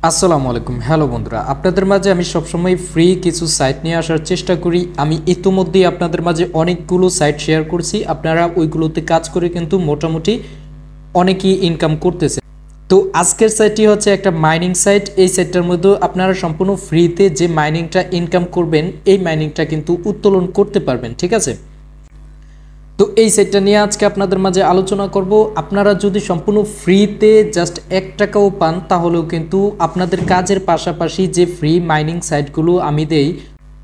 আসসালামু আলাইকুম। হ্যালো বন্ধুরা, আপনাদের মাঝে আমি সবসময় ফ্রি কিছু সাইট নিয়ে আসার চেষ্টা করি। আমি ইতিমধ্যেই আপনাদের মাঝে অনেকগুলো সাইট শেয়ার করছি, আপনারা ওইগুলোতে কাজ করে কিন্তু মোটামুটি অনেকই ইনকাম করতেছে। তো আজকের সাইটটি হচ্ছে একটা মাইনিং সাইট। এই সাইটটার মধ্যে আপনারা সম্পূর্ণ ফ্রিতে যে মাইনিংটা ইনকাম করবেন, এই মাইনিংটা কিন্তু উত্তোলন করতে পারবেন, ঠিক আছে। তো এই সাইটটা নিয়ে আজকে আপনাদের মাঝে আলোচনা করব। আপনারা যদি সম্পূর্ণ ফ্রিতে জাস্ট 1 টাকাও পান, তাহলেও কিন্তু আপনাদের কাজের পাশাপাশি যে ফ্রি মাইনিং সাইটগুলো আমি দেই,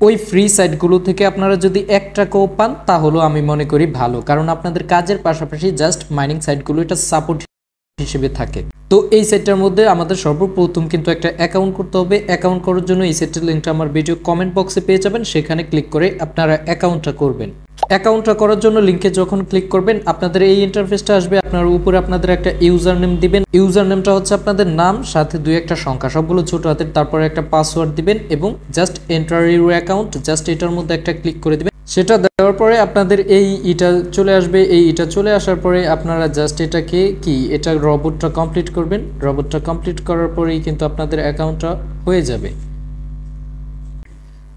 ওই ফ্রি সাইটগুলো থেকে আপনারা যদি 1 টাকাও পান, তাহলেও আমি মনে করি ভালো, কারণ আপনাদের কাজের পাশাপাশি জাস্ট মাইনিং সাইটগুলো এটা সাপোর্ট হিসেবে থাকে। তো এই সাইটটার মধ্যে আমাদের সর্বপ্রথম কিন্তু একটা অ্যাকাউন্ট করতে হবে। অ্যাকাউন্ট করার জন্য এই সাইটের লিঙ্কটা আমার ভিডিও কমেন্ট বক্সে পেয়ে যাবেন, সেখানে ক্লিক করে আপনারা অ্যাকাউন্টটা করবেন। অ্যাকাউন্টটা করার জন্য লিঙ্কে যখন ক্লিক করবেন, আপনাদের এই ইন্টারফেসটা আসবে। আপনার উপরে আপনাদের একটা ইউজার নেম দিবেন। ইউজার নেমটা হচ্ছে আপনাদের নাম, সাথে 2-1টা সংখ্যা, সবগুলো ছোট হাতের, তারপরে একটা পাসওয়ার্ড দিবেন এবং just enter your account, just এটার মধ্যে একটা ক্লিক করে দিবেন। সেটা দেওয়ার পরে আপনাদের এটা চলে আসবে। এটা চলে আসার পরে আপনারা জাস্ট এটাকে এটা রোবটটা কমপ্লিট করবেন। রোবটটা কমপ্লিট করার পরেই কিন্তু আপনাদের অ্যাকাউন্টটা হয়ে যাবে।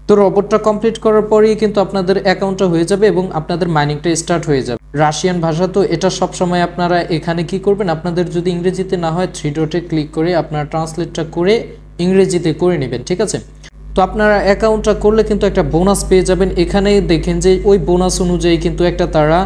তো রোবটটা কমপ্লিট করার পরেই কিন্তু আপনাদের অ্যাকাউন্টটা হয়ে যাবে এবং আপনাদের মাইনিংটা স্টার্ট হয়ে যাবে। রাশিয়ান ভাষা, তো এটা সব সময় আপনারা এখানে কি করবেন, আপনাদের যদি ইংরেজিতে না হয় 3 ডটে ক্লিক করে আপনারা ট্রান্সলেটটা করে ইংরেজিতে করে নেবেন, ঠিক আছে। তো আপনারা অ্যাকাউন্টটা করলে কিন্তু একটা বোনাস পেয়ে যাবেন। এখানে দেখেন যে ওই বোনাস অনুযায়ী কিন্তু একটা তারা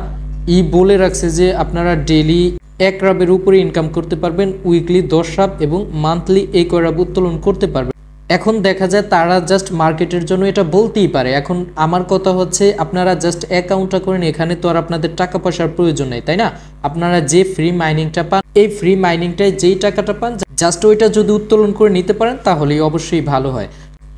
বলে রাখছে যে আপনারা ডেইলি 1 রাবের উপরে ইনকাম করতে পারবেন, উইকলি 10 রাব এবং মান্থলি 1 রাব উত্তোলন করতে পারবেন। এখন দেখা যায় তারা জাস্ট মার্কেটের জন্য এটা বলতেই পারে। এখন আমার কথা হচ্ছে, আপনারা জাস্ট অ্যাকাউন্টটা করেন, এখানে তো আর আপনাদের টাকা পয়সার প্রয়োজন নেই, তাই না। আপনারা যে ফ্রি মাইনিংটা পান, এই ফ্রি মাইনিংটায় যেই টাকাটা পান, জাস্ট ওইটা যদি উত্তোলন করে নিতে পারেন, তাহলেই অবশ্যই ভালো হয়।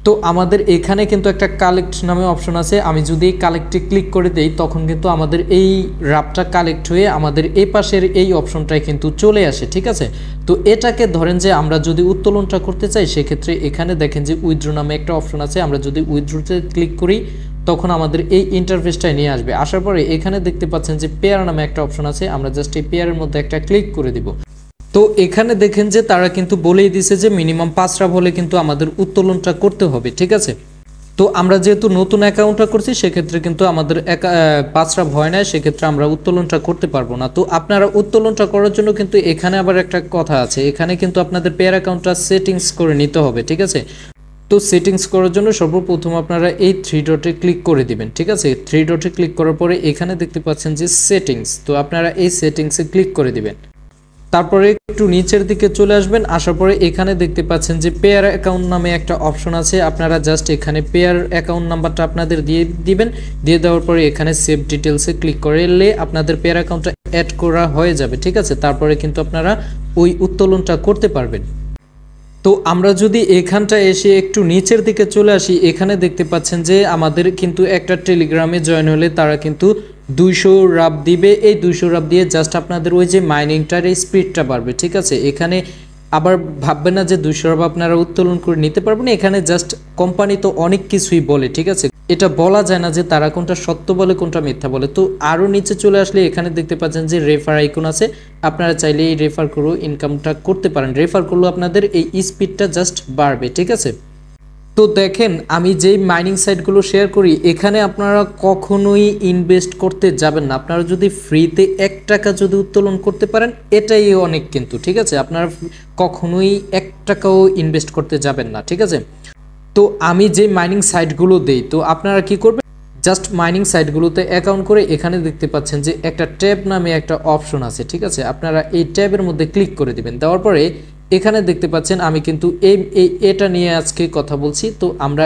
তো আমাদের এখানে কিন্তু একটা কালেক্ট নামে অপশন আছে। আমি যদি এই কালেক্টে ক্লিক করে দেই, তখন কিন্তু আমাদের এই রাবটা কালেক্ট হয়ে আমাদের এই পাশের এই অপশনটায় কিন্তু চলে আসে, ঠিক আছে। তো এটাকে ধরেন যে আমরা যদি উত্তোলনটা করতে চাই, সেক্ষেত্রে এখানে দেখেন যে উইথড্র নামে একটা অপশন আছে। আমরা যদি উইথড্রতে ক্লিক করি, তখন আমাদের এই ইন্টারফেসটায় নিয়ে আসবে। আসার পরে এখানে দেখতে পাচ্ছেন যে পেয়ার নামে একটা অপশন আছে। আমরা জাস্ট এই পেয়ারের মধ্যে একটা ক্লিক করে দিব। তো এখানে দেখেন যে তারা কিন্তু বলেই দিছে যে মিনিমাম 5 রাব হলে কিন্তু আমাদের উত্তোলনটা করতে হবে, ঠিক আছে। তো আমরা যেহেতু নতুন অ্যাকাউন্টটা করছি, সেক্ষেত্রে কিন্তু আমাদের 5 রাব হয় না, সেক্ষেত্রে আমরা উত্তোলনটা করতে পারবো না। তো আপনারা উত্তোলনটা করার জন্য কিন্তু এখানে আবার একটা কথা আছে, এখানে কিন্তু আপনাদের পেয়ার অ্যাকাউন্টটা সেটিংস করে নিতে হবে, ঠিক আছে। তো সেটিংস করার জন্য সর্বপ্রথম আপনারা এই 3 ডটে ক্লিক করে দিবেন, ঠিক আছে। 3 ডটে ক্লিক করার পরে এখানে দেখতে পাচ্ছেন যে সেটিংস, তো আপনারা এই সেটিংসে ক্লিক করে দিবেন। তারপরে একটু নিচের দিকে চলে আসবেন। আসার পরে এখানে দেখতে পাচ্ছেন যে পেয়ার অ্যাকাউন্ট নামে একটা অপশন আছে। আপনারা জাস্ট এখানে পেয়ার অ্যাকাউন্ট নাম্বারটা আপনাদের দিয়ে দিবেন। দিয়ে দেওয়ার পরে এখানে সেভ ডিটেলসে ক্লিক করলে আপনাদের পেয়ার অ্যাকাউন্টটা অ্যাড করা হয়ে যাবে, ঠিক আছে। তারপরে কিন্তু আপনারা ওই উত্তোলনটা করতে পারবেন। তো আমরা যদি এখানটা এসে একটু নিচের দিকে চলে আসি, এখানে দেখতে পাচ্ছেন যে আমাদের কিন্তু একটা টেলিগ্রামে জয়েন হলে তারা কিন্তু 200 রাব দিবে। এই 200 রাব দিয়ে জাস্ট আপনাদের ওই যে মাইনিংটার এই স্পিডটা বাড়বে, ঠিক আছে। এখানে আবার ভাববেন না যে 200 রাব আপনারা উত্তোলন করে নিতে পারবেন। এখানে জাস্ট কোম্পানি তো অনেক কিছুই বলে, ঠিক আছে। এটা বলা যায় না যে তারা কোনটা সত্য বলে কোনটা মিথ্যা বলে। তো আরও নিচে চলে আসলে এখানে দেখতে পাচ্ছেন যে রেফার আইকন আছে। আপনারা চাইলে এই রেফার করেও ইনকামটা করতে পারেন। রেফার করলেও আপনাদের এই স্পিডটা জাস্ট বাড়বে, ঠিক আছে। তো দেখেন, আমি যেই মাইনিং সাইটগুলো শেয়ার করি, এখানে আপনারা কখনোই ইনভেস্ট করতে যাবেন না। আপনারা যদি ফ্রিতে 1 টাকা যদি উত্তোলন করতে পারেন, এটাই অনেক কিন্তু, ঠিক আছে। আপনারা কখনোই 1 টাকাও ইনভেস্ট করতে যাবেন না, ঠিক আছে। তো আমি যে মাইনিং সাইটগুলো দেই, তো আপনারা কি করবেন, জাস্ট মাইনিং সাইটগুলোতে অ্যাকাউন্ট করে এখানে দেখতে পাচ্ছেন যে একটা ট্যাব নামে একটা অপশন আছে, ঠিক আছে। আপনারা এই ট্যাবের মধ্যে ক্লিক করে দিবেন। দেওয়ার পরে এখানে দেখতে পাচ্ছেন আমি কিন্তু এটা নিয়ে আজকে কথা বলছি। তো আমরা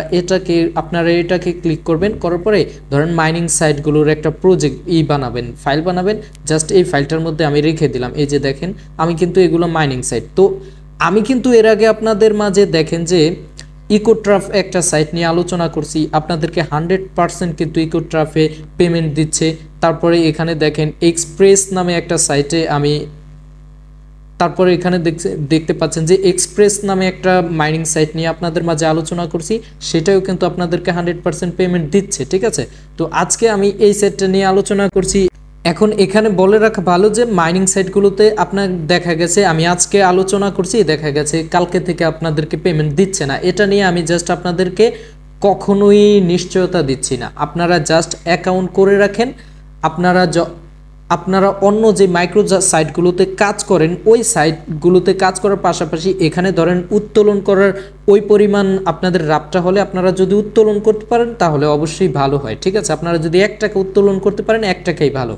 আপনারা এটাকে ক্লিক করবেন। করার পরে ধরেন মাইনিং সাইটগুলোর একটা প্রজেক্ট বানাবেন, ফাইল বানাবেন। জাস্ট এই ফাইলটার মধ্যে আমি রেখে দিলাম। এই যে দেখেন, আমি কিন্তু এগুলো মাইনিং সাইট। তো আমি কিন্তু এর আগে আপনাদের মাঝে দেখেন যে ইকোট্রাফ একটা সাইট নিয়ে আলোচনা করছি। আপনাদেরকে 100% কিন্তু ইকোট্রাফে পেমেন্ট দিচ্ছে। তারপরে এখানে দেখেন এক্সপ্রেস নামে একটা সাইটে তারপরে এখানে দেখতে পাচ্ছেন যে এক্সপ্রেস নামে একটা মাইনিং সাইট নিয়ে আপনাদের মাঝে আলোচনা করছি, সেটাও কিন্তু আপনাদেরকে 100% পেমেন্ট দিচ্ছে, ঠিক আছে। তো আজকে আমি এই সাইটটা নিয়ে আলোচনা করছি। এখন এখানে বলে রাখা ভালো যে মাইনিং সাইটগুলোতে আপনার দেখা গেছে আমি আজকে আলোচনা করছি, দেখা গেছে কালকে থেকে আপনাদেরকে পেমেন্ট দিচ্ছে না। এটা নিয়ে আমি জাস্ট আপনাদেরকে কখনোই নিশ্চয়তা দিচ্ছি না। আপনারা জাস্ট অ্যাকাউন্ট করে রাখেন। আপনারা অন্য যে মাইক্রো সাইটগুলোতে কাজ করেন ওই সাইটগুলোতে কাজ করার পাশাপাশি এখানে ধরেন উত্তোলন করার ওই পরিমাণ আপনাদের রাবটা হলে আপনারা যদি উত্তোলন করতে পারেন তাহলে অবশ্যই ভালো হয়, ঠিক আছে। আপনারা যদি 1 টাকা উত্তোলন করতে পারেন 1 টাকাই ভালো,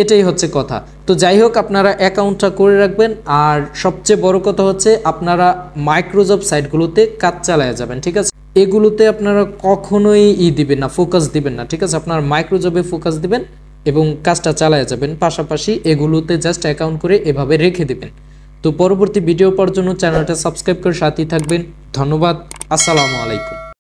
এটাই হচ্ছে কথা। তো যাই হোক, আপনারা অ্যাকাউন্টটা করে রাখবেন। আর সবচেয়ে বড় কথা হচ্ছে আপনারা মাইক্রোজব সাইটগুলোতে কাজ চালায় যাবেন, ঠিক আছে। এগুলোতে আপনারা কখনোই দিবেন না, ফোকাস দিবেন না, ঠিক আছে। আপনারা মাইক্রোজবে ফোকাস দিবেন এবং কাজটা চালায় যাবেন, পাশাপাশি এগুলোতে জাস্ট অ্যাকাউন্ট করে এভাবে রেখে দিবেন। তো পরবর্তী ভিডিও পাওয়ার জন্য চ্যানেলটা সাবস্ক্রাইব করে সাথেই থাকবেন। ধন্যবাদ। আসসালামু আলাইকুম।